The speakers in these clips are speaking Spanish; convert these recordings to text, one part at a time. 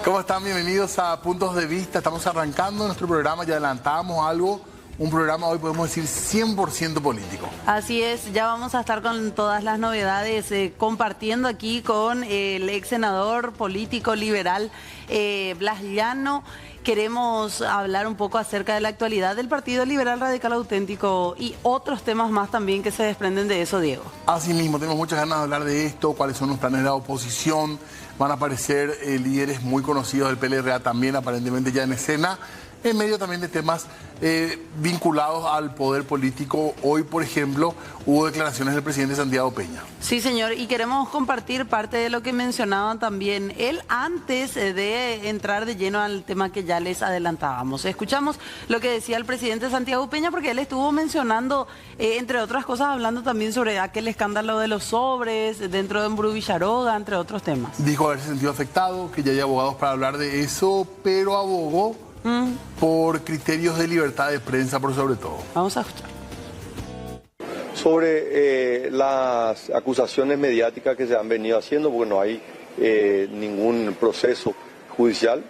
¿Cómo están? Bienvenidos a Puntos de Vista. Estamos arrancando nuestro programa, ya adelantamos algo. Un programa hoy podemos decir 100% político. Así es, ya vamos a estar con todas las novedades, compartiendo aquí con el ex senador político liberal Blas Llano. Queremos hablar un poco acerca de la actualidad del Partido Liberal Radical Auténtico y otros temas más también que se desprenden de eso, Diego. Así mismo, tenemos muchas ganas de hablar de esto, cuáles son los planes de la oposición. Van a aparecer líderes muy conocidos del PLRA también, aparentemente ya en escena, en medio también de temas vinculados al poder político. Hoy, por ejemplo, hubo declaraciones del presidente Santiago Peña. Sí, señor, y queremos compartir parte de lo que mencionaban también él antes de entrar de lleno al tema que ya les adelantábamos. Escuchamos lo que decía el presidente Santiago Peña, porque él estuvo mencionando, entre otras cosas, hablando también sobre aquel escándalo de los sobres dentro de Embrú Villaroga, entre otros temas. Dijo haberse sentido afectado, que ya hay abogados para hablar de eso, pero abogó por criterios de libertad de prensa por sobre todo. Vamos a escuchar. Sobre las acusaciones mediáticas que se han venido haciendo, porque no hay ningún proceso judicial,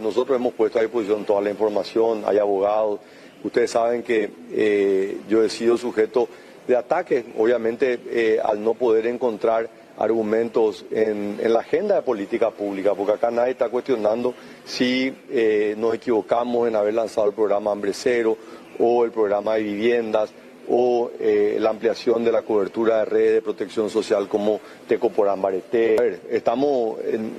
nosotros hemos puesto a disposición toda la información, hay abogados. Ustedes saben que yo he sido sujeto de ataques, obviamente al no poder encontrar argumentos en la agenda de política pública, porque acá nadie está cuestionando si nos equivocamos en haber lanzado el programa Hambre Cero o el programa de viviendas o la ampliación de la cobertura de redes de protección social como Tecoporán Bareté.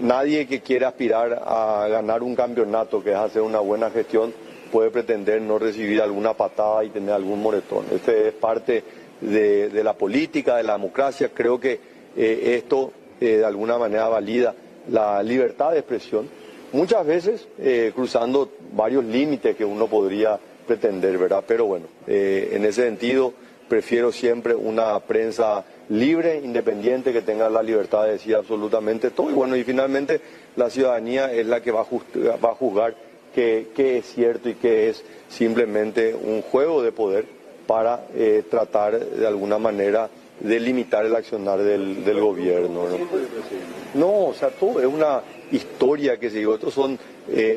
Nadie que quiera aspirar a ganar un campeonato, que es hacer una buena gestión, puede pretender no recibir alguna patada y tener algún moretón. Este es parte de la política, de la democracia. Creo que esto de alguna manera valida la libertad de expresión, muchas veces cruzando varios límites que uno podría pretender, ¿verdad? Pero bueno, en ese sentido prefiero siempre una prensa libre, independiente, que tenga la libertad de decir absolutamente todo. Y bueno, y finalmente la ciudadanía es la que va a juzgar qué es cierto y qué es simplemente un juego de poder para tratar de alguna manera de limitar el accionar del gobierno, ¿no? O sea, todo es una historia que se dio. Estos son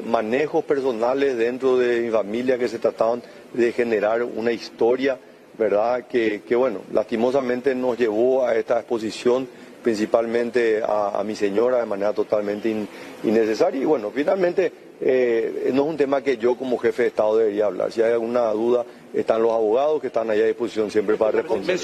manejos personales dentro de mi familia que se trataban de generar una historia, ¿verdad? Que bueno, lastimosamente nos llevó a esta exposición, principalmente a mi señora, de manera totalmente innecesaria. Y bueno, finalmente no es un tema que yo como jefe de Estado debería hablar. Si hay alguna duda, están los abogados que están allá a disposición siempre para responder.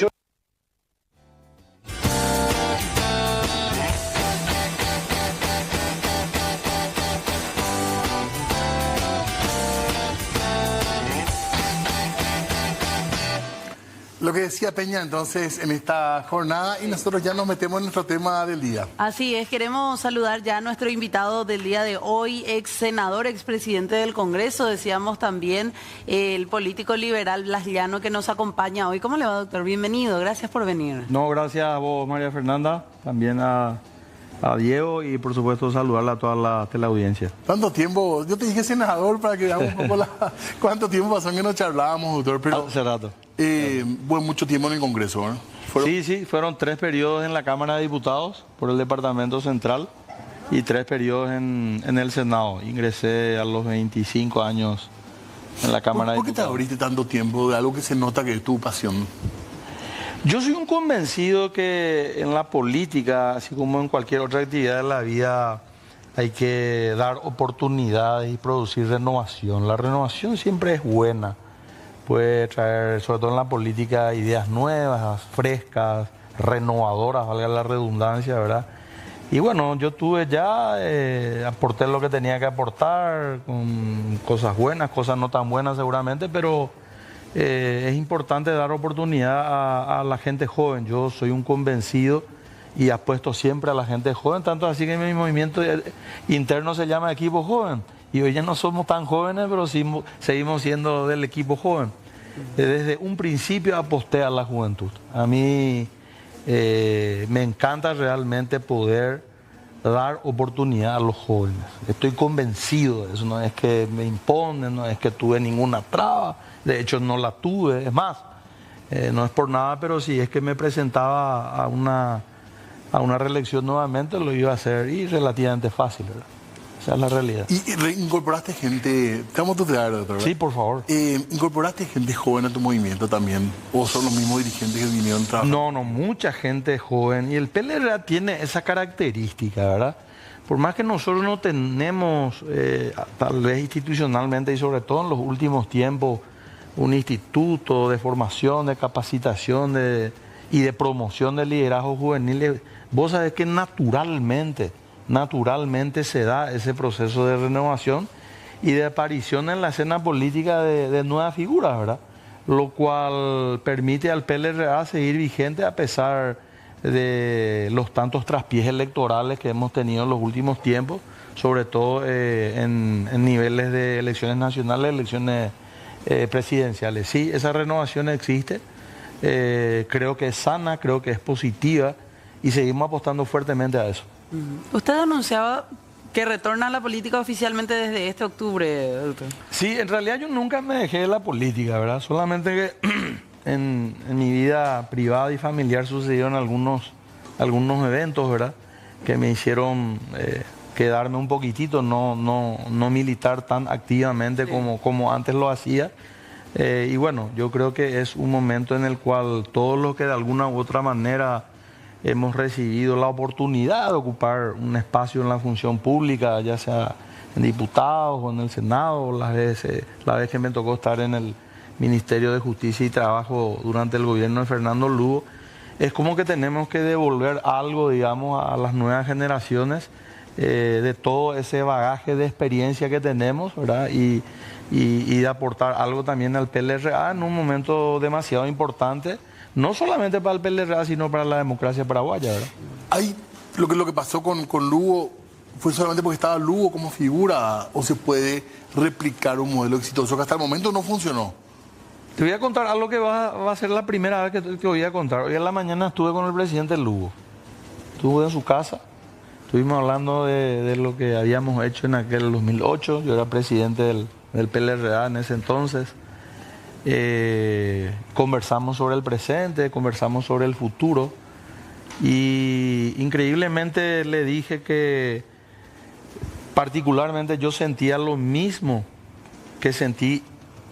Lo que decía Peña entonces en esta jornada, y nosotros ya nos metemos en nuestro tema del día. Así es, queremos saludar ya a nuestro invitado del día de hoy, ex senador, ex presidente del Congreso, decíamos también el político liberal Blas Llano, que nos acompaña hoy. ¿Cómo le va, doctor? Bienvenido, gracias por venir. No, gracias a vos, María Fernanda, también a Diego, y por supuesto saludarla a toda la teleaudiencia. ¿Cuánto tiempo? Yo te dije senador para que veamos un poco cuánto tiempo pasó que no charlábamos, doctor. Pero hace rato. Fue mucho tiempo en el Congreso, ¿no? Sí, fueron 3 periodos en la Cámara de Diputados por el Departamento Central y 3 periodos en el Senado. Ingresé a los 25 años en la Cámara de Diputados. ¿Por qué te abriste tanto tiempo de algo que se nota que es tu pasión? Yo soy un convencido que en la política, así como en cualquier otra actividad de la vida, hay que dar oportunidades y producir renovación. La renovación siempre es buena. Puede traer, sobre todo en la política, ideas nuevas, frescas, renovadoras, valga la redundancia, ¿verdad? Y bueno, yo aporté lo que tenía que aportar, con cosas buenas, cosas no tan buenas seguramente, pero es importante dar oportunidad a la gente joven. Yo soy un convencido y apuesto siempre a la gente joven, tanto así que mi movimiento interno se llama Equipo Joven. Y hoy ya no somos tan jóvenes, pero sí, seguimos siendo del equipo joven. Desde un principio aposté a la juventud. A mí me encanta realmente poder dar oportunidad a los jóvenes. Estoy convencido de eso. No es que me imponen, no es que tuve ninguna traba. De hecho, no la tuve. Es más, no es por nada, pero si es que me presentaba a una reelección nuevamente, lo iba a hacer y relativamente fácil, ¿verdad? Esa es la realidad. Y reincorporaste gente, te vamos a tutear, doctor, ¿verdad? Sí, por favor. ¿Incorporaste gente joven a tu movimiento también? ¿O son los mismos dirigentes que vinieron trabajando? No, mucha gente joven. Y el PLRA tiene esa característica, ¿verdad? Por más que nosotros no tenemos, tal vez institucionalmente y sobre todo en los últimos tiempos, un instituto de formación, de capacitación y de promoción de liderazgo juvenil, vos sabés que naturalmente se da ese proceso de renovación y de aparición en la escena política de nuevas figuras, ¿verdad? Lo cual permite al PLRA seguir vigente a pesar de los tantos traspiés electorales que hemos tenido en los últimos tiempos, sobre todo en niveles de elecciones nacionales, elecciones presidenciales. Sí, esa renovación existe, creo que es sana, creo que es positiva y seguimos apostando fuertemente a eso. Usted anunciaba que retorna a la política oficialmente desde este octubre, doctor. Sí, en realidad yo nunca me dejé de la política, ¿verdad? Solamente que en mi vida privada y familiar sucedieron algunos eventos, ¿verdad? Que me hicieron quedarme un poquitito, no militar tan activamente como antes lo hacía. Y bueno, yo creo que es un momento en el cual todos los que de alguna u otra manera hemos recibido la oportunidad de ocupar un espacio en la función pública, ya sea en diputados o en el Senado, la vez que me tocó estar en el Ministerio de Justicia y Trabajo durante el gobierno de Fernando Lugo, es como que tenemos que devolver algo, digamos, a las nuevas generaciones de todo ese bagaje de experiencia que tenemos, ¿verdad? Y de aportar algo también al PLRA en un momento demasiado importante, no solamente para el PLRA, sino para la democracia paraguaya, ¿verdad? Lo que pasó con Lugo fue solamente porque estaba Lugo como figura, o se puede replicar un modelo exitoso que hasta el momento no funcionó. Te voy a contar algo que va a ser la primera vez que voy a contar. Hoy en la mañana estuve con el presidente Lugo. Estuve en su casa. Estuvimos hablando de lo que habíamos hecho en aquel 2008. Yo era presidente del PLRA en ese entonces. Conversamos sobre el presente, conversamos sobre el futuro. Y increíblemente le dije que particularmente yo sentía lo mismo que sentí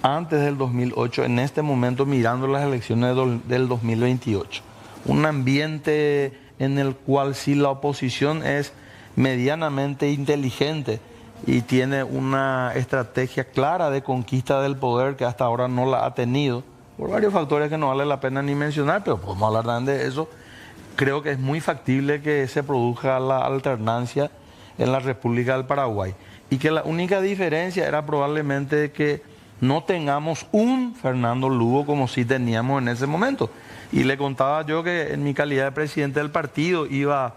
antes del 2008, en este momento mirando las elecciones del 2028. Un ambiente en el cual si la oposición es medianamente inteligente y tiene una estrategia clara de conquista del poder que hasta ahora no la ha tenido, por varios factores que no vale la pena ni mencionar, pero podemos hablar también de eso, creo que es muy factible que se produzca la alternancia en la República del Paraguay. Y que la única diferencia era probablemente que no tengamos un Fernando Lugo como sí teníamos en ese momento. Y le contaba yo que en mi calidad de presidente del partido iba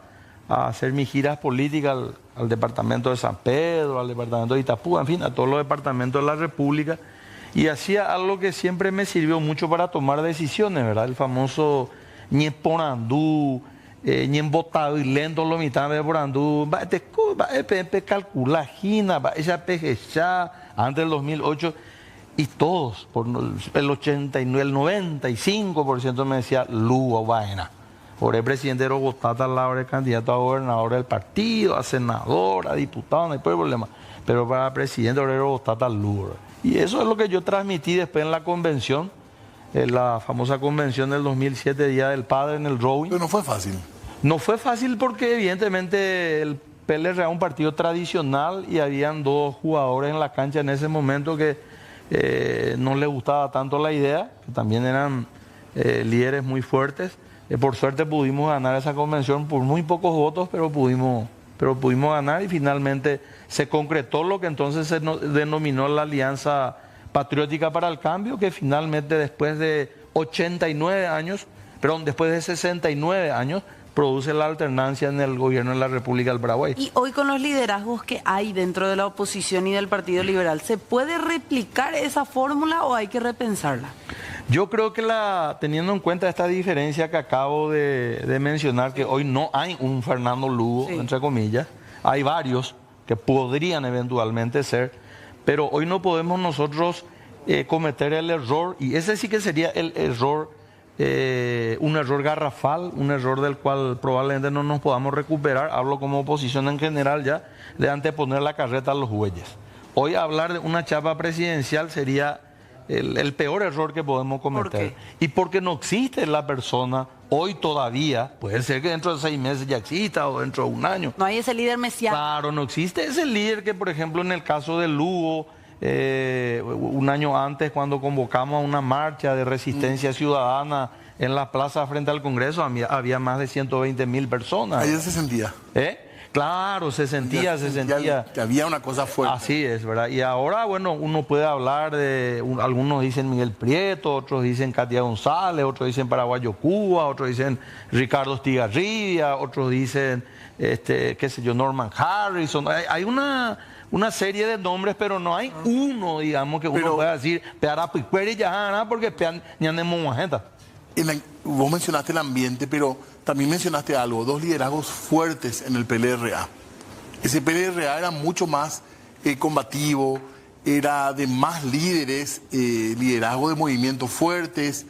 a hacer mis giras políticas al departamento de San Pedro, al departamento de Itapúa, en fin, a todos los departamentos de la República. Y hacía algo que siempre me sirvió mucho para tomar decisiones, ¿verdad? El famoso ñe porandú, ñe embotado y lento lo mitad de porandú, va a calcular, gina, va ella pejecha, antes del 2008. Y todos, por el 89, el 95% me decía Lugo Baena. Por el presidente de Rogotata, al lado del candidato a gobernador del partido, a senador, a diputado, no hay problema. Pero para el presidente de Rogotata, Lugo. Y eso es lo que yo transmití después en la convención, en la famosa convención del 2007, Día del Padre, en el Rowing. Pero no fue fácil. No fue fácil porque evidentemente el PLRA era un partido tradicional y habían dos jugadores en la cancha en ese momento que no les gustaba tanto la idea, que también eran líderes muy fuertes. Por suerte pudimos ganar esa convención por muy pocos votos, pero pudimos ganar y finalmente se concretó lo que entonces se denominó la Alianza Patriótica para el Cambio, que finalmente después de 69 años, produce la alternancia en el gobierno de la República del Paraguay. Y hoy con los liderazgos que hay dentro de la oposición y del Partido Liberal, ¿se puede replicar esa fórmula o hay que repensarla? Yo creo que teniendo en cuenta esta diferencia que acabo de mencionar, que hoy no hay un Fernando Lugo, entre comillas, hay varios que podrían eventualmente ser, pero hoy no podemos nosotros cometer el error, y ese sí que sería el error un error garrafal, un error del cual probablemente no nos podamos recuperar. Hablo como oposición en general ya, de anteponer la carreta a los bueyes. Hoy hablar de una chapa presidencial sería el peor error que podemos cometer. ¿Por qué? Y porque no existe la persona hoy todavía, puede ser que dentro de 6 meses ya exista o dentro de un año. No hay ese líder mesiánico. Claro, no existe ese líder que, por ejemplo, en el caso de Lugo, un año antes, cuando convocamos a una marcha de resistencia ciudadana en la plaza frente al Congreso, había más de 120.000 personas. Ayer se sentía. Claro, se sentía. Que había una cosa fuerte. Así es, ¿verdad? Y ahora, bueno, uno puede hablar de, algunos dicen Miguel Prieto, otros dicen Katia González, otros dicen Paraguayo Cuba, otros dicen Ricardo Estigarribia, otros dicen, qué sé yo, Norman Harrison. Hay una serie de nombres, pero no hay uno, digamos, que uno pueda decir, peara picueri ya, porque pean ñanemos majeta. Vos mencionaste el ambiente, pero también mencionaste algo, 2 liderazgos fuertes en el PLRA. Ese PLRA era mucho más combativo, era de más líderes, liderazgo de movimientos fuertes,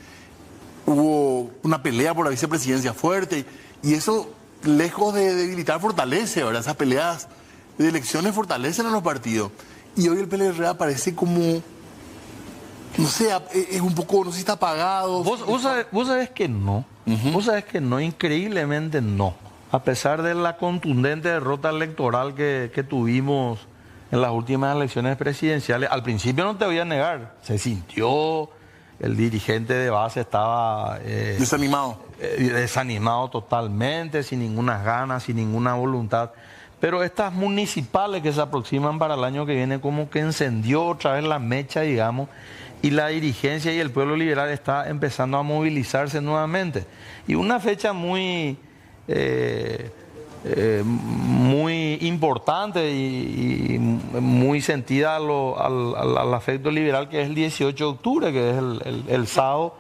hubo una pelea por la vicepresidencia fuerte, y eso, lejos de debilitar, fortalece, ¿verdad? Esas peleas de elecciones fortalecen a los partidos. Y hoy el PLRA parece como... No sé, es un poco, no sé si está apagado. Vos sabés que no. Vos sabés que no, increíblemente no. A pesar de la contundente derrota electoral que tuvimos en las últimas elecciones presidenciales, al principio no te voy a negar, se sintió, el dirigente de base estaba... desanimado totalmente, sin ninguna ganas, sin ninguna voluntad. Pero estas municipales que se aproximan para el año que viene, como que encendió otra vez la mecha, digamos, y la dirigencia y el pueblo liberal está empezando a movilizarse nuevamente. Y una fecha muy importante y muy sentida al afecto liberal, que es el 18 de octubre, que es el sábado.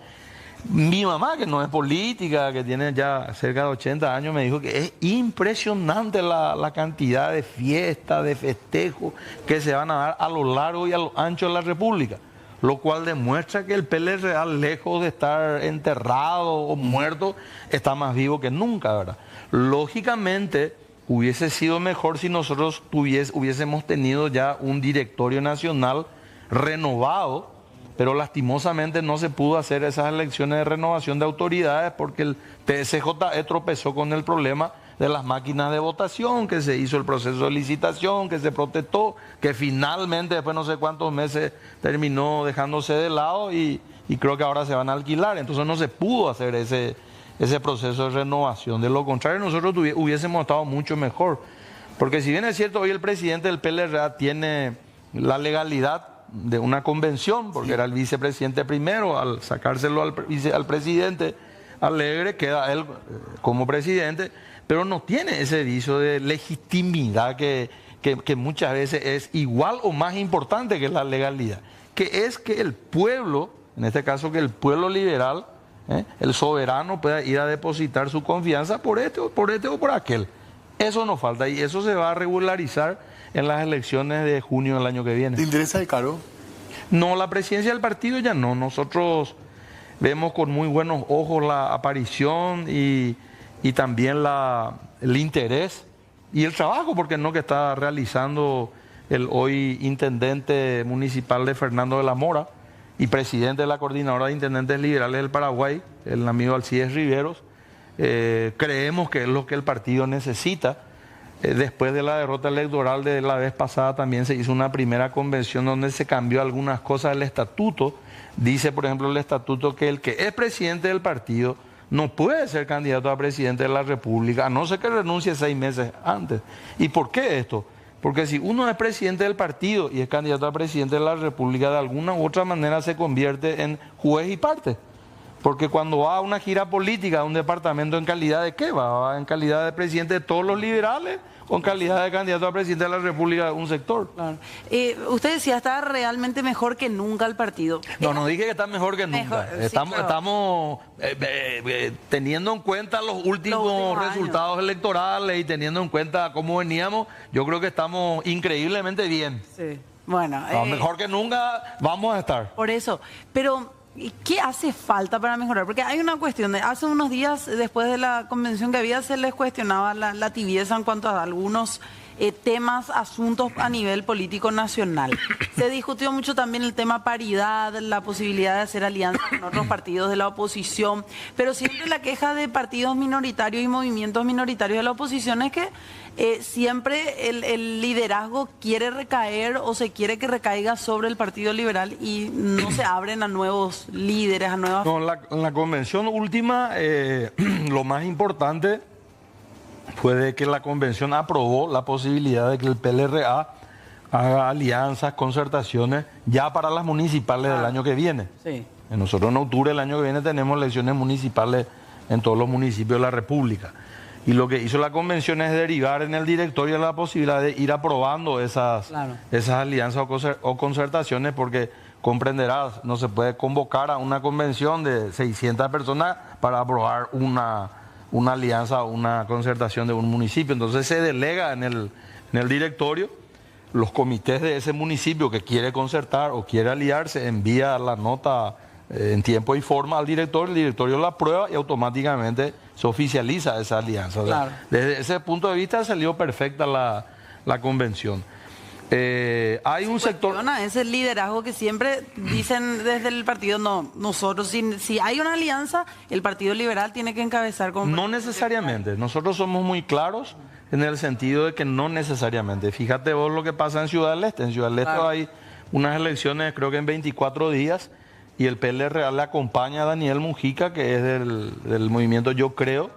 Mi mamá, que no es política, que tiene ya cerca de 80 años, me dijo que es impresionante la cantidad de fiestas, de festejos que se van a dar a lo largo y a lo ancho de la República. Lo cual demuestra que el PLRA, lejos de estar enterrado o muerto, está más vivo que nunca, ¿verdad? Lógicamente, hubiese sido mejor si nosotros hubiésemos tenido ya un directorio nacional renovado, pero lastimosamente no se pudo hacer esas elecciones de renovación de autoridades porque el TSJE tropezó con el problema de las máquinas de votación, que se hizo el proceso de licitación, que se protestó, que finalmente después no sé cuántos meses terminó dejándose de lado y creo que ahora se van a alquilar. Entonces no se pudo hacer ese proceso de renovación. De lo contrario, nosotros hubiésemos estado mucho mejor. Porque si bien es cierto, hoy el presidente del PLRA tiene la legalidad de una convención, porque era el vicepresidente primero, al sacárselo al presidente Alegre, queda él como presidente, pero no tiene ese viso de legitimidad que muchas veces es igual o más importante que la legalidad, que es que el pueblo, en este caso que el pueblo liberal, el soberano, pueda ir a depositar su confianza por este o por aquel. Eso nos falta y eso se va a regularizar en las elecciones de junio del año que viene. ¿Te interesa el cargo? No, la presidencia del partido ya no. Nosotros vemos con muy buenos ojos la aparición y también el interés y el trabajo, porque no, que está realizando el hoy intendente municipal de Fernando de la Mora y presidente de la Coordinadora de Intendentes Liberales del Paraguay, el amigo Alcides Riveros. Creemos que es lo que el partido necesita. Después de la derrota electoral de la vez pasada también se hizo una primera convención donde se cambió algunas cosas del estatuto. Dice, por ejemplo, el estatuto que el que es presidente del partido no puede ser candidato a presidente de la República, a no ser que renuncie 6 meses antes. ¿Y por qué esto? Porque si uno es presidente del partido y es candidato a presidente de la República, de alguna u otra manera se convierte en juez y parte. Porque cuando va a una gira política a un departamento, ¿en calidad de qué va? ¿Va en calidad de presidente de todos los liberales o en calidad de candidato a presidente de la República de un sector? Claro. Usted decía, está realmente mejor que nunca el partido. No dije que está mejor que nunca. Estamos teniendo en cuenta los últimos resultados electorales y teniendo en cuenta cómo veníamos, yo creo que estamos increíblemente bien. Sí. Bueno, mejor que nunca vamos a estar. Por eso, pero ¿qué hace falta para mejorar? Porque hay una cuestión, hace unos días, después de la convención que había, se les cuestionaba la tibieza en cuanto a algunos temas, asuntos a nivel político nacional. Se discutió mucho también el tema paridad, la posibilidad de hacer alianzas con otros partidos de la oposición, pero siempre la queja de partidos minoritarios y movimientos minoritarios de la oposición es que siempre el liderazgo quiere recaer o se quiere que recaiga sobre el Partido Liberal y no se abren a nuevos líderes, a nuevas... No, en la convención última, lo más importante fue de que la convención aprobó la posibilidad de que el PLRA haga alianzas, concertaciones ya para las municipales del año que viene. Sí. Nosotros en octubre del año que viene tenemos elecciones municipales en todos los municipios de la República. Y lo que hizo la convención es derivar en el directorio la posibilidad de ir aprobando esas alianzas o concertaciones, porque comprenderás, no se puede convocar a una convención de 600 personas para aprobar una alianza o una concertación de un municipio. Entonces se delega en el directorio, los comités de ese municipio que quiere concertar o quiere aliarse, envía la nota en tiempo y forma al directorio, el directorio la aprueba y automáticamente se oficializa esa alianza. Claro. Desde ese punto de vista salió perfecta la convención. Hay un sector... Es el liderazgo que siempre dicen desde el partido, no, nosotros, si hay una alianza, el Partido Liberal tiene que encabezar como... No necesariamente, nosotros somos muy claros en el sentido de que no necesariamente. Fíjate vos lo que pasa en Ciudad del Este. En Ciudad del Este hay unas elecciones, creo que en 24 días, y el PLRA le acompaña a Daniel Mujica, que es del movimiento Yo Creo,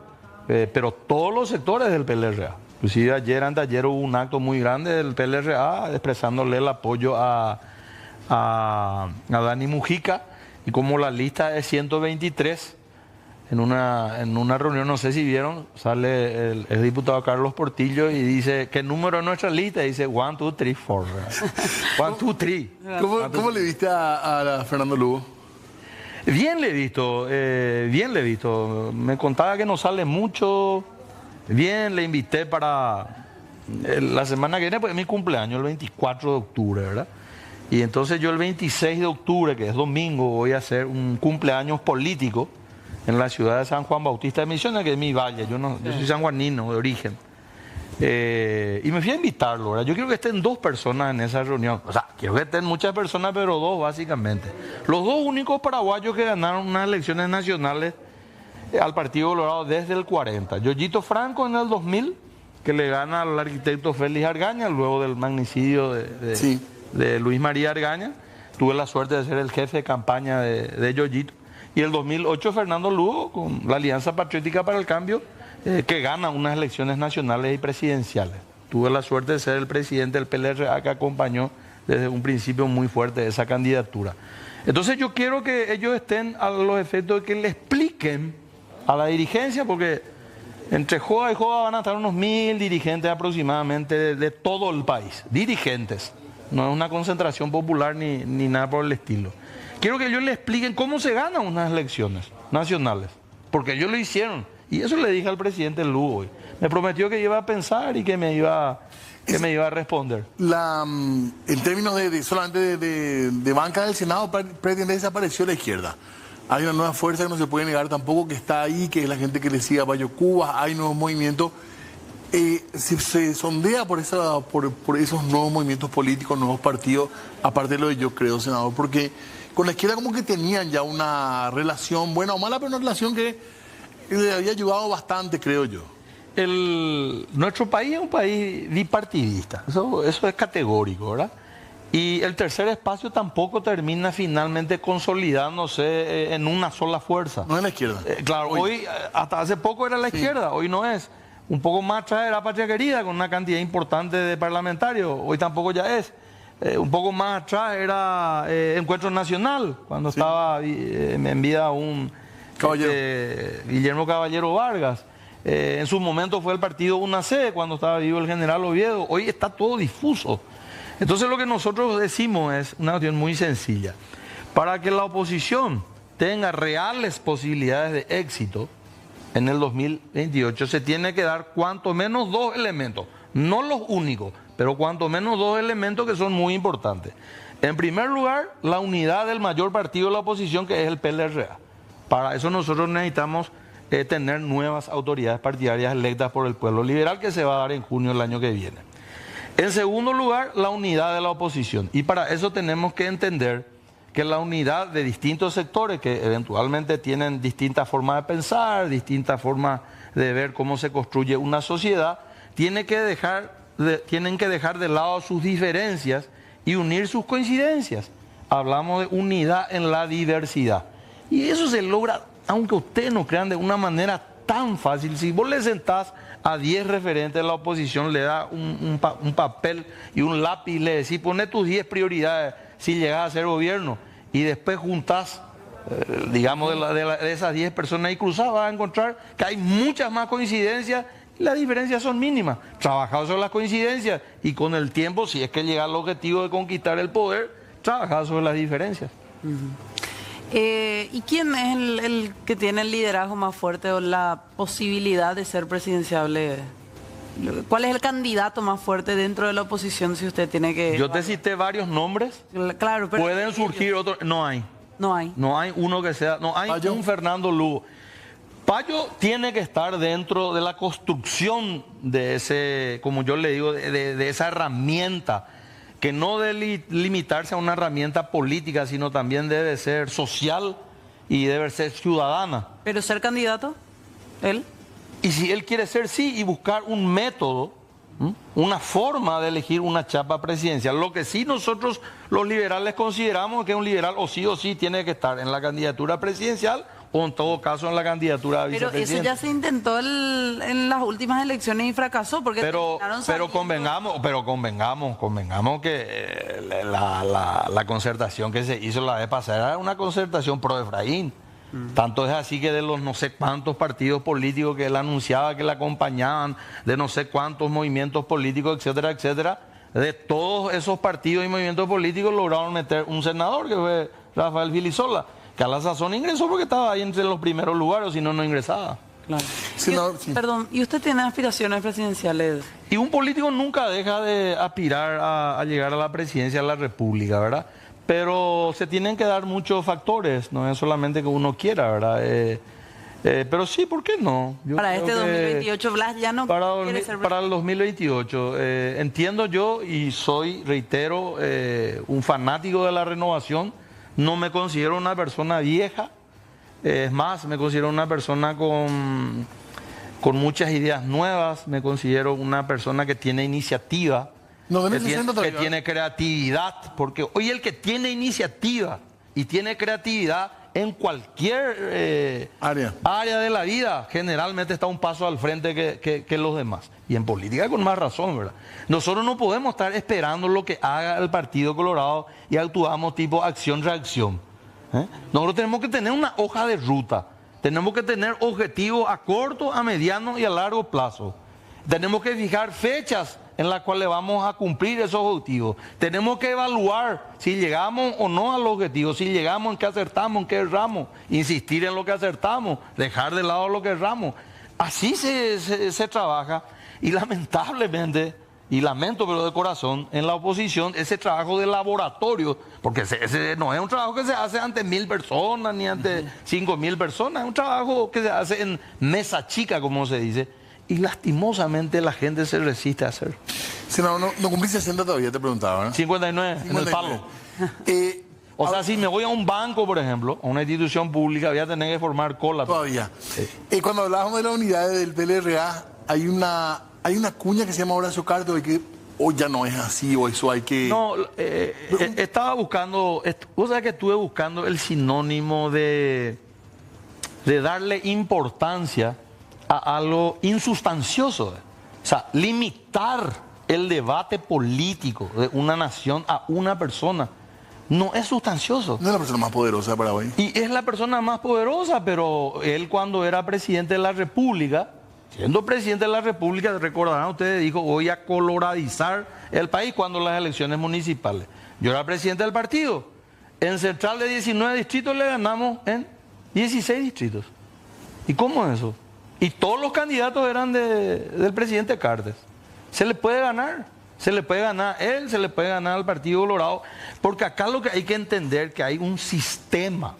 pero todos los sectores del PLRA. Inclusive anteayer hubo un acto muy grande del PLRA expresándole el apoyo a Dani Mujica, y como la lista es 123, en una reunión, no sé si vieron, sale el diputado Carlos Portillo y dice, ¿qué número es nuestra lista? Y dice 1, 2, 3, 4. 1, 2, 3. ¿Cómo le viste a Fernando Lugo? Bien le he visto, bien le he visto. Me contaba que no sale mucho. Bien, le invité para la semana que viene, pues es mi cumpleaños, el 24 de octubre, ¿verdad? Y entonces yo el 26 de octubre, que es domingo, voy a hacer un cumpleaños político en la ciudad de San Juan Bautista de Misiones, que es mi valle. Yo soy sanjuanino de origen. Y me fui a invitarlo, ¿verdad? Yo quiero que estén 2 personas en esa reunión. O sea, quiero que estén muchas personas, pero 2 básicamente. Los 2 únicos paraguayos que ganaron unas elecciones nacionales al Partido Colorado desde el 40. Yoyito Franco en el 2000, que le gana al arquitecto Félix Argaña, luego del magnicidio de Luis María Argaña. Tuve la suerte de ser el jefe de campaña de Yoyito. Y el 2008 Fernando Lugo, con la Alianza Patriótica para el Cambio, que gana unas elecciones nacionales y presidenciales. Tuve la suerte de ser el presidente del PLRA, que acompañó desde un principio muy fuerte esa candidatura. Entonces yo quiero que ellos estén a los efectos de que le expliquen a la dirigencia, porque entre joda y joda van a estar unos 1000 dirigentes aproximadamente de todo el país. Dirigentes. No es una concentración popular ni nada por el estilo. Quiero que ellos le expliquen cómo se ganan unas elecciones nacionales, porque ellos lo hicieron. Y eso le dije al presidente Lugo hoy. Me prometió que iba a pensar y que me iba a responder. En términos solamente de banca del Senado, pretende desapareció la izquierda. Hay una nueva fuerza que no se puede negar tampoco, que está ahí, que es la gente que le sigue a Bayo Cuba. Hay nuevos movimientos. Se sondea por esos nuevos movimientos políticos, nuevos partidos, aparte de lo de Yo Creo, senador, porque con la izquierda como que tenían ya una relación buena o mala, pero una relación que le había ayudado bastante, creo yo. Nuestro país es un país bipartidista, eso es categórico, ¿verdad? Y el tercer espacio tampoco termina finalmente consolidándose en una sola fuerza. No es la izquierda. Claro, hoy, hasta hace poco era la izquierda, hoy no es. Un poco más atrás era Patria Querida, con una cantidad importante de parlamentarios, hoy tampoco ya es. Un poco más atrás era Encuentro Nacional, cuando estaba en vida Guillermo Caballero Vargas. En su momento fue el partido UNAC, cuando estaba vivo el general Oviedo. Hoy está todo difuso. Entonces lo que nosotros decimos es una cuestión muy sencilla. Para que la oposición tenga reales posibilidades de éxito en el 2028, se tiene que dar cuanto menos 2 elementos, no los únicos, pero cuanto menos dos elementos que son muy importantes. En primer lugar, la unidad del mayor partido de la oposición, que es el PLRA. Para eso nosotros necesitamos tener nuevas autoridades partidarias electas por el pueblo liberal, que se va a dar en junio del año que viene. En segundo lugar, la unidad de la oposición. Y para eso tenemos que entender que la unidad de distintos sectores que eventualmente tienen distintas formas de pensar, distintas formas de ver cómo se construye una sociedad, tienen que dejar de lado sus diferencias y unir sus coincidencias. Hablamos de unidad en la diversidad. Y eso se logra, aunque ustedes no crean, de una manera tan fácil. Si vos le sentás a 10 referentes de la oposición, le das un papel y un lápiz y le decís, poné tus 10 prioridades si llegás a ser gobierno, y después juntás, digamos, de esas 10 personas y cruzás, vas a encontrar que hay muchas más coincidencias y las diferencias son mínimas. Trabajás sobre las coincidencias y con el tiempo, si es que llega al objetivo de conquistar el poder, trabajás sobre las diferencias. ¿Y quién es el que tiene el liderazgo más fuerte o la posibilidad de ser presidenciable? ¿Cuál es el candidato más fuerte dentro de la oposición si usted tiene que...? Yo te cité varios nombres. Claro, pero... Pueden surgir otros. No hay. No hay. No hay uno que sea... No hay un Fernando Lugo. Payo tiene que estar dentro de la construcción de ese, como yo le digo, de esa herramienta, que no debe limitarse a una herramienta política, sino también debe ser social y debe ser ciudadana. ¿Pero ser candidato? ¿Él? Y si él quiere ser, sí, y buscar un método, una forma de elegir una chapa presidencial. Lo que sí nosotros los liberales consideramos que un liberal o sí tiene que estar en la candidatura presidencial o en todo caso en la candidatura a vicepresidente. Pero eso ya se intentó en las últimas elecciones y fracasó porque pero convengamos que la concertación que se hizo la vez pasada era una concertación pro Efraín. Tanto es así que de los no sé cuántos partidos políticos que él anunciaba que le acompañaban, de no sé cuántos movimientos políticos, etcétera, etcétera, de todos esos partidos y movimientos políticos lograron meter un senador que fue Rafael Filisola, que a la sazón ingresó porque estaba ahí entre los primeros lugares, si no, no ingresaba. Claro. Sí, sí. Perdón, ¿y usted tiene aspiraciones presidenciales? Y un político nunca deja de aspirar a llegar a la presidencia de la República, ¿verdad? Pero se tienen que dar muchos factores, no es solamente que uno quiera, ¿verdad? Pero sí, ¿por qué no? Yo para creo este 2028, Blas ya no quiere ser... Para el 2028, entiendo yo y soy, reitero, un fanático de la renovación. No me considero una persona vieja, es más, me considero una persona con muchas ideas nuevas, me considero una persona que tiene iniciativa, que tiene creatividad, porque hoy el que tiene iniciativa y tiene creatividad en cualquier área de la vida, generalmente está un paso al frente que los demás. Y en política con más razón, ¿verdad? Nosotros no podemos estar esperando lo que haga el Partido Colorado y actuamos tipo acción-reacción. Nosotros tenemos que tener una hoja de ruta, tenemos que tener objetivos a corto, a mediano y a largo plazo. Tenemos que fijar fechas en las cuales vamos a cumplir esos objetivos. Tenemos que evaluar si llegamos o no al objetivo, si llegamos, en qué acertamos, en qué erramos, insistir en lo que acertamos, dejar de lado lo que erramos. Así se trabaja y lamentablemente, y lamento pero de corazón, en la oposición ese trabajo de laboratorio, porque ese no es un trabajo que se hace ante 1000 personas ni ante 5000 personas, es un trabajo que se hace en mesa chica, como se dice. Y lastimosamente la gente se resiste a hacer. Si no cumplí 60 todavía, te preguntaba, ¿no? 59, en el palo. O sea, si me voy a un banco, por ejemplo, a una institución pública, voy a tener que formar cola. Todavía. Cuando hablábamos de la unidad del PLRA, hay una cuña que se llama Horacio Carto de que hoy ya no es así, o eso hay que... No, estaba buscando, vos sabés que estuve buscando el sinónimo de darle importancia a algo insustancioso. O sea, limitar el debate político de una nación a una persona no es sustancioso. No es la persona más poderosa de Paraguay. Y es la persona más poderosa, pero él cuando era presidente de la República, siendo presidente de la República, recordarán ustedes, dijo, voy a coloradizar el país cuando las elecciones municipales. Yo era presidente del partido. En Central de 19 distritos le ganamos en 16 distritos. ¿Y cómo es eso? Y todos los candidatos eran del presidente Cartes. Se le puede ganar. Se le puede ganar a él, se le puede ganar al Partido Colorado, porque acá lo que hay que entender que hay un sistema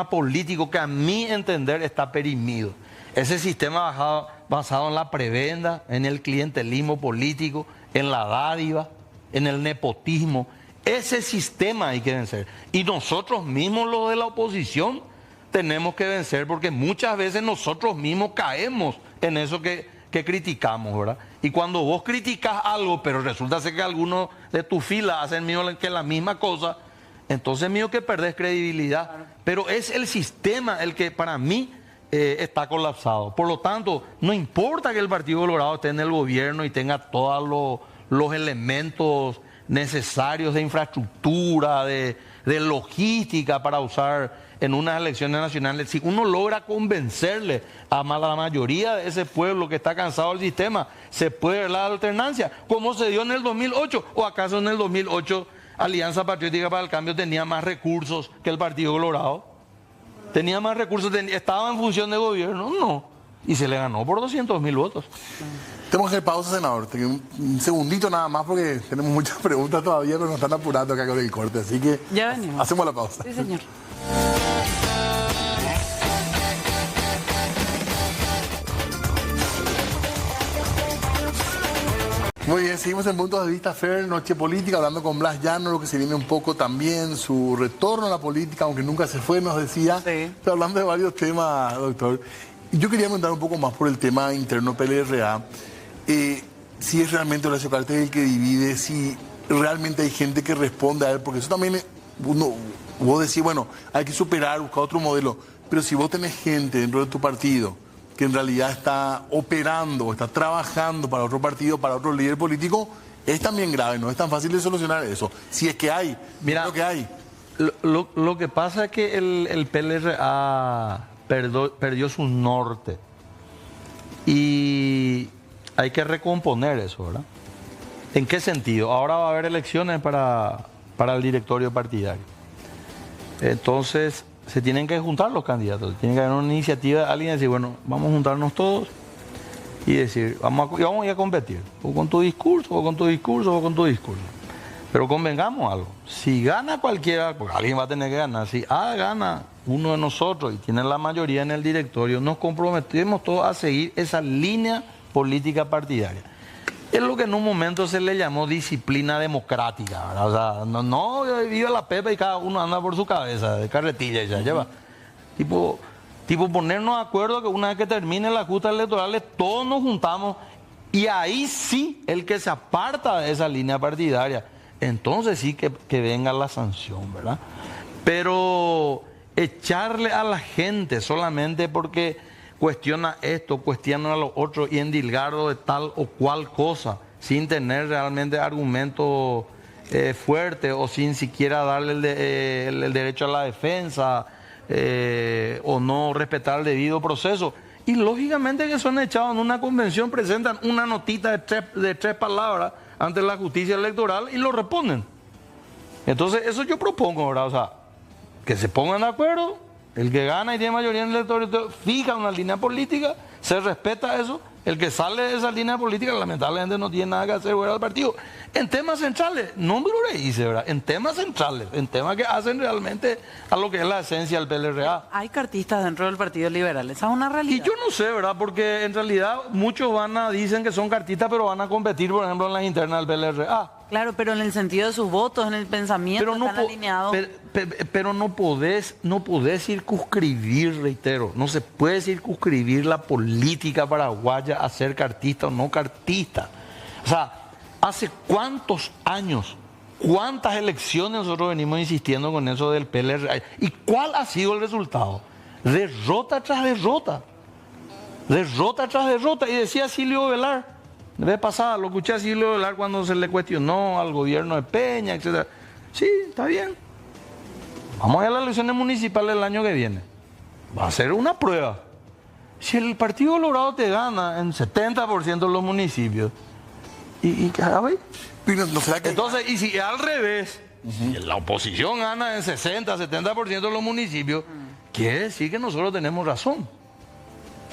político que a mi entender está perimido. Ese sistema basado en la prebenda, en el clientelismo político, en la dádiva, en el nepotismo. Ese sistema hay que vencer. Y nosotros mismos, los de la oposición, tenemos que vencer, porque muchas veces nosotros mismos caemos en eso que criticamos, ¿verdad? Y cuando vos criticas algo, pero resulta ser que algunos de tu fila hacen que la misma cosa, entonces mío que perdés credibilidad. Claro. Pero es el sistema el que para mí está colapsado. Por lo tanto, no importa que el Partido Colorado esté en el gobierno y tenga todos los elementos necesarios de infraestructura, de logística para usar en unas elecciones nacionales, si uno logra convencerle a la mayoría de ese pueblo que está cansado del sistema, se puede ver la alternancia, como se dio en el 2008, o acaso en el 2008 Alianza Patriótica para el Cambio tenía más recursos que el Partido Colorado, tenía más recursos, estaba en función de gobierno, no, y se le ganó por 200.000 votos. Tenemos que hacer pausa, senador. Un segundito nada más porque tenemos muchas preguntas todavía, pero nos están apurando acá con el corte. Así que ya venimos. Hacemos la pausa. Sí, señor. Muy bien, seguimos en Puntos de Vista Fer, Noche Política, hablando con Blas Llano, lo que se viene un poco también, su retorno a la política, aunque nunca se fue, nos decía. Sí. Pero hablando de varios temas, doctor. Yo quería comentar un poco más por el tema interno PLRA. Si es realmente Horacio Cartes el que divide, si realmente hay gente que responde a él, porque eso también, vos decís, bueno, hay que superar, buscar otro modelo, pero si vos tenés gente dentro de tu partido que en realidad está operando, está trabajando para otro partido, para otro líder político, es también grave, no es tan fácil de solucionar eso, si es que hay, mira, lo que hay. Lo que pasa es que el PLRA perdió su norte y hay que recomponer eso, ¿verdad? ¿En qué sentido? Ahora va a haber elecciones para el directorio partidario. Entonces, se tienen que juntar los candidatos. Tiene que haber una iniciativa de alguien y decir, bueno, vamos a juntarnos todos y decir, vamos a ir a competir. O con tu discurso, o con tu discurso, o con tu discurso. Pero convengamos algo. Si gana cualquiera, porque alguien va a tener que ganar. Si gana uno de nosotros y tiene la mayoría en el directorio, nos comprometemos todos a seguir esa línea política partidaria. Es lo que en un momento se le llamó disciplina democrática, ¿verdad? O sea, no vive la pepa y cada uno anda por su cabeza, de carretilla y ya lleva. Tipo ponernos de acuerdo que una vez que termine las justas electorales, todos nos juntamos y ahí sí, el que se aparta de esa línea partidaria, entonces sí que venga la sanción, ¿verdad? Pero echarle a la gente solamente porque cuestiona esto, cuestiona a los otros y endilgarlo de tal o cual cosa, sin tener realmente argumentos fuertes o sin siquiera darle el derecho a la defensa o no respetar el debido proceso. Y lógicamente que son echados en una convención, presentan una notita de tres palabras ante la justicia electoral y lo responden. Entonces eso yo propongo, ¿verdad? O sea, que se pongan de acuerdo. El que gana y tiene mayoría en el electorado fija una línea política, se respeta eso. El que sale de esa línea política, lamentablemente no tiene nada que hacer fuera del partido. En temas centrales, no me lo dice, ¿verdad? En temas centrales, en temas que hacen realmente a lo que es la esencia del PLRA. Hay cartistas dentro del Partido Liberal, esa es una realidad. Y yo no sé, ¿verdad? Porque en realidad muchos dicen que son cartistas, pero van a competir, por ejemplo, en las internas del PLRA. Claro, pero en el sentido de sus votos, en el pensamiento, pero no están alineados. Pero no podés circunscribir, reitero, no se puede circunscribir la política paraguaya a ser cartista o no cartista. O sea, ¿hace cuántos años, cuántas elecciones nosotros venimos insistiendo con eso del PLRA? ¿Y cuál ha sido el resultado? Derrota tras derrota. Derrota tras derrota. Y decía Silvio Velar, la vez pasada lo escuché a Silvio Velar cuando se le cuestionó al gobierno de Peña, etc. Sí, está bien. Vamos a ir a las elecciones municipales el año que viene. Va a ser una prueba. Si el Partido Colorado te gana en 70% de los municipios, ¿y qué hago? Entonces, y si al revés, si la oposición gana en 60, 70% de los municipios, quiere decir que nosotros tenemos razón.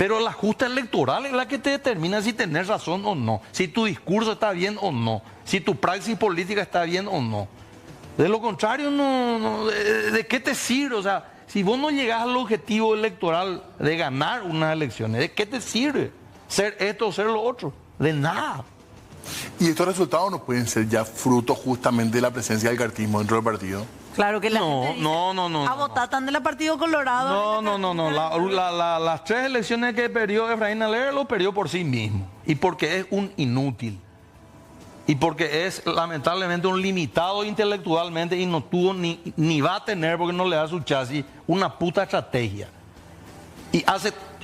Pero la justa electoral es la que te determina si tenés razón o no, si tu discurso está bien o no, si tu praxis política está bien o no. De lo contrario, ¿de qué te sirve? O sea, si vos no llegás al objetivo electoral de ganar unas elecciones, ¿de qué te sirve ser esto o ser lo otro? De nada. Y estos resultados no pueden ser ya fruto justamente de la presencia del cartismo dentro del partido. Claro que la gente dice, no. a votar tan del Partido Colorado. No. Las 3 elecciones que perdió Efraín Alegre lo perdió por sí mismo. Y porque es un inútil. Y porque es lamentablemente un limitado intelectualmente y no tuvo ni va a tener, porque no le da su chasis, una puta estrategia. Y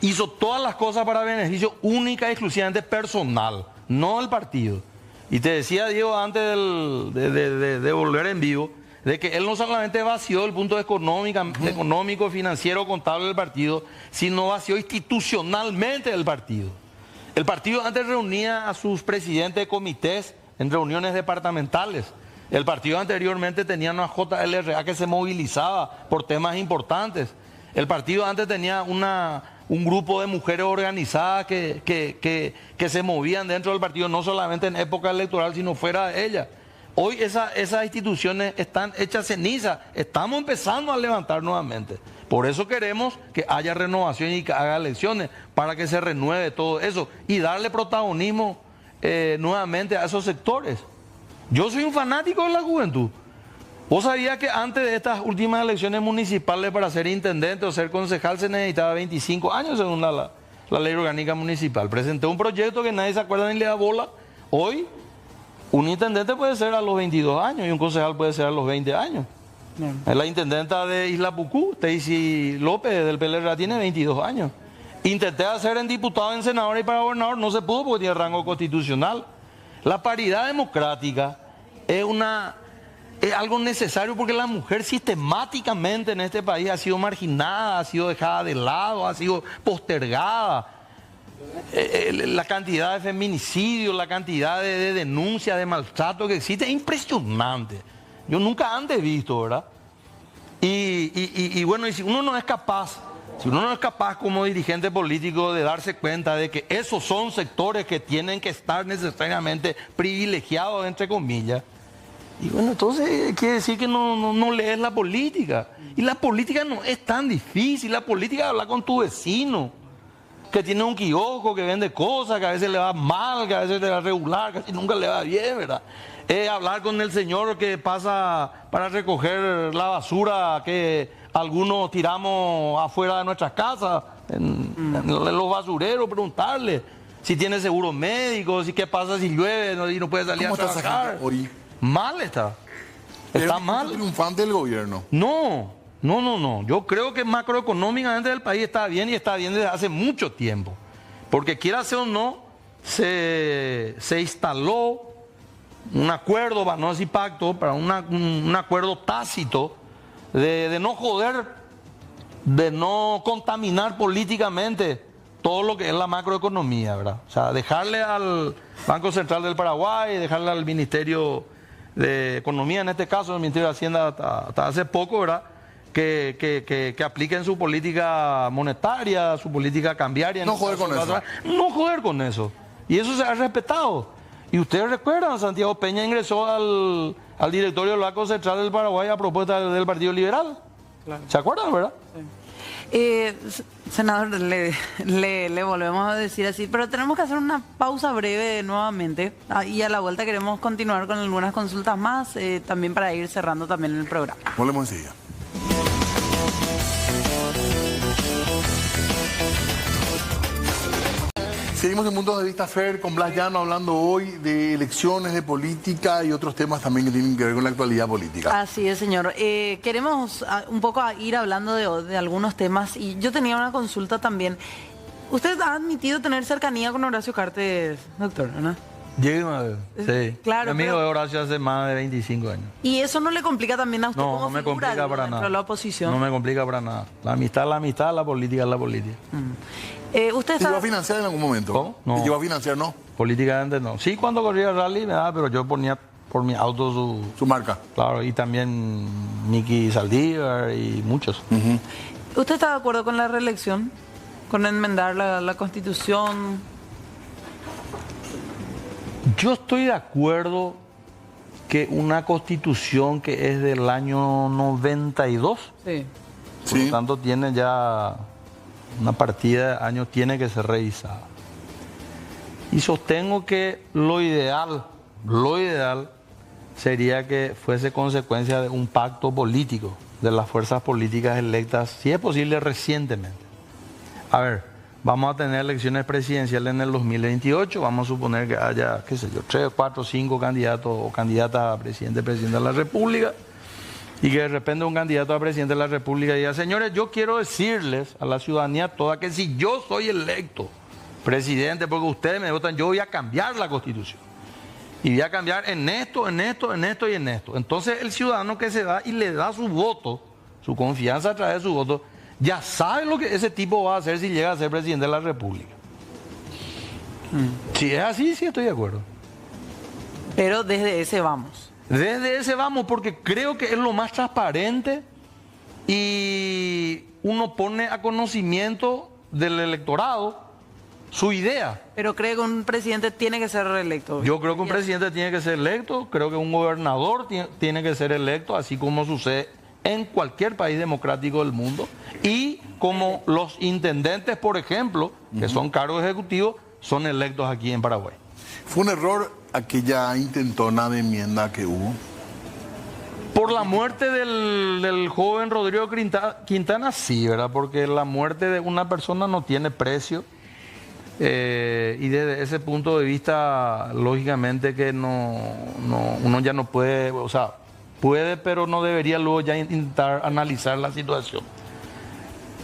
hizo todas las cosas para beneficio única y exclusivamente personal, no el partido. Y te decía, Diego, antes de volver en vivo, de que él no solamente vació el punto económico, financiero, contable del partido, sino vació institucionalmente el partido. El partido antes reunía a sus presidentes de comités en reuniones departamentales. El partido anteriormente tenía una JLRA que se movilizaba por temas importantes. El partido antes tenía un grupo de mujeres organizadas que se movían dentro del partido, no solamente en época electoral, sino fuera de ella. Hoy esas instituciones están hechas ceniza. Estamos empezando a levantar nuevamente. Por eso queremos que haya renovación y que haga elecciones, para que se renueve todo eso y darle protagonismo nuevamente a esos sectores. Yo soy un fanático de la juventud. ¿Vos sabías que antes de estas últimas elecciones municipales, para ser intendente o ser concejal se necesitaba 25 años según la ley orgánica municipal? Presenté un proyecto que nadie se acuerda ni le da bola. Hoy un intendente puede ser a los 22 años y un concejal puede ser a los 20 años. La intendenta de Isla Pucú, Stacy López del PLRA, tiene 22 años. Intenté hacer en diputado, en senador y para gobernador, no se pudo porque tiene rango constitucional. La paridad democrática es algo necesario, porque la mujer sistemáticamente en este país ha sido marginada, ha sido dejada de lado, ha sido postergada. La cantidad de feminicidios, la cantidad de denuncias, de maltrato que existe es impresionante. Yo nunca antes he visto, ¿verdad? Y bueno, y si uno no es capaz como dirigente político de darse cuenta de que esos son sectores que tienen que estar necesariamente privilegiados, entre comillas, y bueno, entonces quiere decir que no lees la política. Y la política no es tan difícil. La política es hablar con tu vecino, que tiene un kiosco, que vende cosas, que a veces le va mal, que a veces le va regular, casi nunca le va bien, ¿verdad? Hablar con el señor que pasa para recoger la basura que algunos tiramos afuera de nuestras casas, en los basureros, preguntarle si tiene seguro médico, si qué pasa si llueve y no puede salir a trabajar. Hoy? Mal está. Está mal. ¿Es triunfante del gobierno? No. Yo creo que macroeconómicamente el país está bien, y está bien desde hace mucho tiempo. Porque quiera ser o no, se instaló un acuerdo, para no decir pacto, para un acuerdo tácito de no joder, de no contaminar políticamente todo lo que es la macroeconomía, ¿verdad? O sea, dejarle al Banco Central del Paraguay, dejarle al Ministerio de Economía, en este caso el Ministerio de Hacienda hasta hace poco, ¿verdad?, que apliquen su política monetaria, su política cambiaria. No joder con eso. No joder con eso. Y eso se ha respetado. Y ustedes recuerdan, Santiago Peña ingresó al directorio del Banco Central del Paraguay a propuesta del Partido Liberal. Claro. ¿Se acuerdan, verdad? Sí. Senador, le volvemos a decir así, pero tenemos que hacer una pausa breve nuevamente, y a la vuelta queremos continuar con algunas consultas más, también para ir cerrando también el programa. Volvemos enseguida. Seguimos en Puntos de Vista Fer con Blas Llano, hablando hoy de elecciones, de política y otros temas también que tienen que ver con la actualidad política. Así es, señor. Queremos un poco ir hablando de algunos temas, y yo tenía una consulta también. Usted ha admitido tener cercanía con Horacio Cartes, doctor, ¿no? Sí. Claro, mi amigo pero de Horacio hace más de 25 años. ¿Y eso no le complica también a usted No, como no me figura, complica para dentro nada. de la oposición? No me complica para nada. La amistad es la amistad, la política es la política. ¿Usted ¿Te sabe? llegó a financiar en algún momento? ¿Cómo? No. ¿Te llegó a financiar, no? Políticamente no. Sí, cuando corría el rally me daba, pero yo ponía por mi auto Su marca. Claro, y también Miki Saldívar y muchos. ¿Usted está de acuerdo con la reelección? con enmendar la Constitución? Yo estoy de acuerdo que una Constitución que es del año 92, Sí. por lo tanto tiene ya una partida de años, tiene que ser revisada. Y sostengo que lo ideal sería que fuese consecuencia de un pacto político de las fuerzas políticas electas, si es posible recientemente. A ver, vamos a tener elecciones presidenciales en el 2028, vamos a suponer que haya, qué sé yo, 3, 4, 5 candidatos o candidatas a presidente de la República, y que de repente un candidato a presidente de la República diga: señores, yo quiero decirles a la ciudadanía toda que si yo soy electo presidente porque ustedes me votan, yo voy a cambiar la Constitución. Y voy a cambiar en esto, en esto, en esto y en esto. Entonces el ciudadano que se da y le da su voto, su confianza a través de su voto, ya sabe lo que ese tipo va a hacer si llega a ser presidente de la República. Si es así, sí estoy de acuerdo. Pero desde ese vamos. Desde ese vamos, porque creo que es lo más transparente y uno pone a conocimiento del electorado su idea. Pero creo que un presidente tiene que ser reelecto. Yo creo que un presidente tiene que ser electo, creo que un gobernador tiene que ser electo, así como sucede en cualquier país democrático del mundo, y como los intendentes, por ejemplo, que son cargos ejecutivos, son electos aquí en Paraguay. ¿Fue un error aquella intentona de enmienda que hubo? Por la muerte del joven Rodrigo Quintana, sí, ¿verdad? Porque la muerte de una persona no tiene precio. Y desde ese punto de vista, lógicamente que uno ya no puede, o sea, puede, pero no debería luego ya intentar analizar la situación.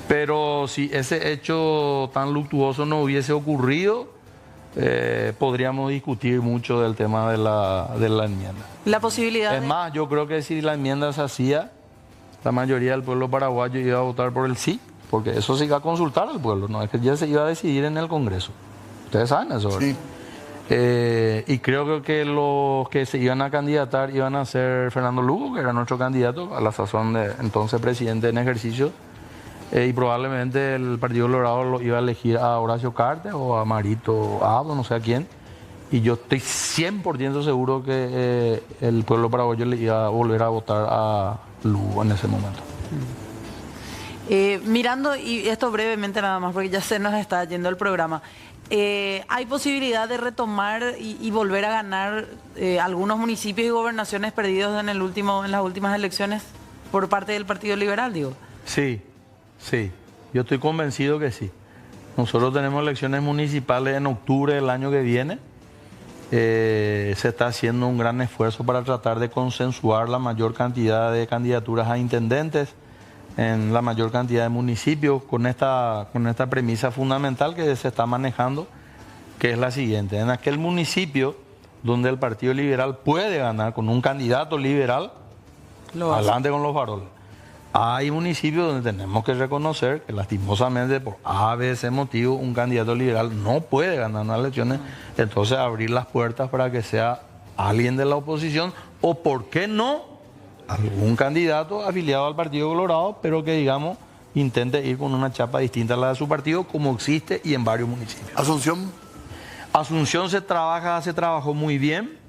Pero si ese hecho tan luctuoso no hubiese ocurrido, podríamos discutir mucho del tema de la enmienda. La posibilidad Es más, yo creo que si la enmienda se hacía, la mayoría del pueblo paraguayo iba a votar por el sí, porque eso se iba a consultar al pueblo, no es que ya se iba a decidir en el Congreso. Ustedes saben eso, ¿verdad? Sí. Y creo que los que se iban a candidatar iban a ser Fernando Lugo, que era nuestro candidato a la sazón de entonces presidente en ejercicio, y probablemente el Partido Colorado lo iba a elegir a Horacio Cartes o a Marito Abdo, no sé a quién. Y yo estoy 100% seguro que el pueblo paraguayo le iba a volver a votar a Lugo en ese momento. Mirando, y esto brevemente nada más, porque ya se nos está yendo el programa, ¿hay posibilidad de retomar y volver a ganar algunos municipios y gobernaciones perdidos en las últimas elecciones por parte del Partido Liberal, digo? Sí, yo estoy convencido que sí. Nosotros tenemos elecciones municipales en octubre del año que viene. Se está haciendo un gran esfuerzo para tratar de consensuar la mayor cantidad de candidaturas a intendentes en la mayor cantidad de municipios con esta premisa fundamental que se está manejando, que es la siguiente: en aquel municipio donde el Partido Liberal puede ganar con un candidato liberal, adelante con los faroles. Hay municipios donde tenemos que reconocer que lastimosamente por A, B, C motivo un candidato liberal no puede ganar unas elecciones, entonces abrir las puertas para que sea alguien de la oposición o, ¿por qué no?, algún candidato afiliado al Partido Colorado, pero que, digamos, intente ir con una chapa distinta a la de su partido, como existe y en varios municipios. Asunción se trabajó muy bien.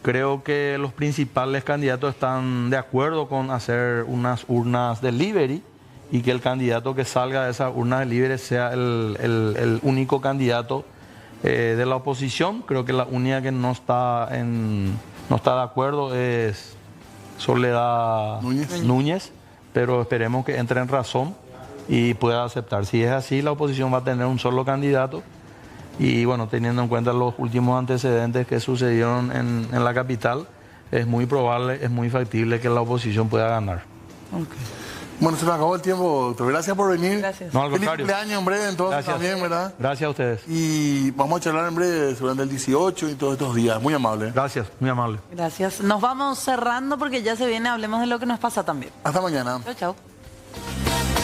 Creo que los principales candidatos están de acuerdo con hacer unas urnas delivery y que el candidato que salga de esas urnas delivery sea el único candidato de la oposición. Creo que la única que no está de acuerdo es Soledad Núñez, pero esperemos que entre en razón y pueda aceptar. Si es así, la oposición va a tener un solo candidato y, bueno, teniendo en cuenta los últimos antecedentes que sucedieron en la capital, es muy probable, es muy factible que la oposición pueda ganar. Okay. Bueno, se nos acabó el tiempo, doctor. Gracias por venir. Gracias. No, al Feliz contrario. cumpleaños en breve, entonces. Gracias. También, ¿verdad? Gracias a ustedes. Y vamos a charlar en breve durante el 18 y todos estos días. Muy amable. Gracias, muy amable. Gracias. Nos vamos cerrando porque ya se viene, hablemos de lo que nos pasa también. Hasta mañana. Chao, chao.